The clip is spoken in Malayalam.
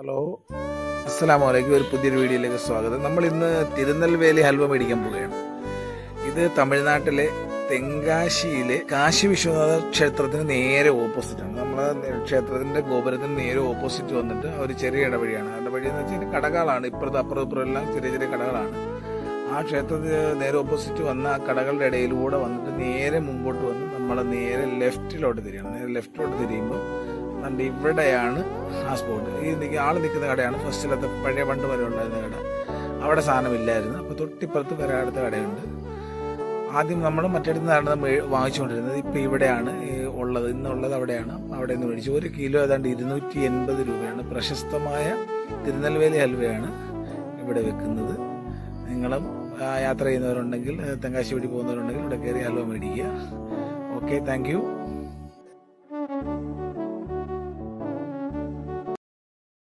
ഹലോ, അസ്സലാമു അലൈക്കും. ഒരു പുതിയൊരു വീഡിയോയിലേക്ക് സ്വാഗതം. നമ്മൾ ഇന്ന് തിരുനെൽവേലി ഹൽവ മേടിക്കാൻ പോവുകയാണ്. ഇത് തമിഴ്നാട്ടിലെ തെങ്കാശിയിലെ കാശി വിശ്വനാഥ ക്ഷേത്രത്തിന് നേരെ ഓപ്പോസിറ്റാണ്. നമ്മളെ ക്ഷേത്രത്തിൻ്റെ ഗോപുരത്തിന് നേരെ ഓപ്പോസിറ്റ് വന്നിട്ട് ഒരു ചെറിയ ഇടവഴിയാണ്. ഇടവഴി എന്ന് വെച്ചാൽ കടകളാണ്. അപ്പുറം എല്ലാം ചെറിയ ചെറിയ കടകളാണ്. ആ ക്ഷേത്രത്തിന് നേരെ ഓപ്പോസിറ്റ് വന്ന ആ കടകളുടെ ഇടയിലൂടെ വന്നിട്ട് നേരെ മുമ്പോട്ട് വന്ന് നമ്മൾ നേരെ ലെഫ്റ്റിലോട്ട് തിരിയണം. നേരെ ലെഫ്റ്റിലോട്ട് തിരിയുമ്പോൾ അതുകൊണ്ട് ഇവിടെയാണ് ആ സ്പോട്ട്. ആൾ നിൽക്കുന്ന കടയാണ് ഫസ്റ്റിലത്തെ പഴയ പണ്ട് വരെ ഉണ്ടായിരുന്ന കട. അവിടെ സാധനമില്ലായിരുന്നു. അപ്പോൾ തൊട്ടിപ്പുറത്ത് വരെ അടുത്ത കടയുണ്ട്. ആദ്യം നമ്മൾ മറ്റടുത്ത് നിന്നാണ് വാങ്ങിച്ചുകൊണ്ടിരുന്നത്. ഇപ്പോൾ ഇവിടെയാണ് ഉള്ളത്. ഇന്നുള്ളത് അവിടെയാണ്. അവിടെ നിന്ന് മേടിച്ചു. 1 കിലോ ഏതാണ്ട് 280 രൂപയാണ്. പ്രശസ്തമായ തിരുനെൽവേലി ഹൽവയാണ് ഇവിടെ വെക്കുന്നത്. നിങ്ങളും യാത്ര ചെയ്യുന്നവരുണ്ടെങ്കിൽ, തെങ്കാശി വഴി പോകുന്നവരുണ്ടെങ്കിൽ ഇവിടെ കയറി ഹൽവ മേടിക്കുക. Okay, thank you.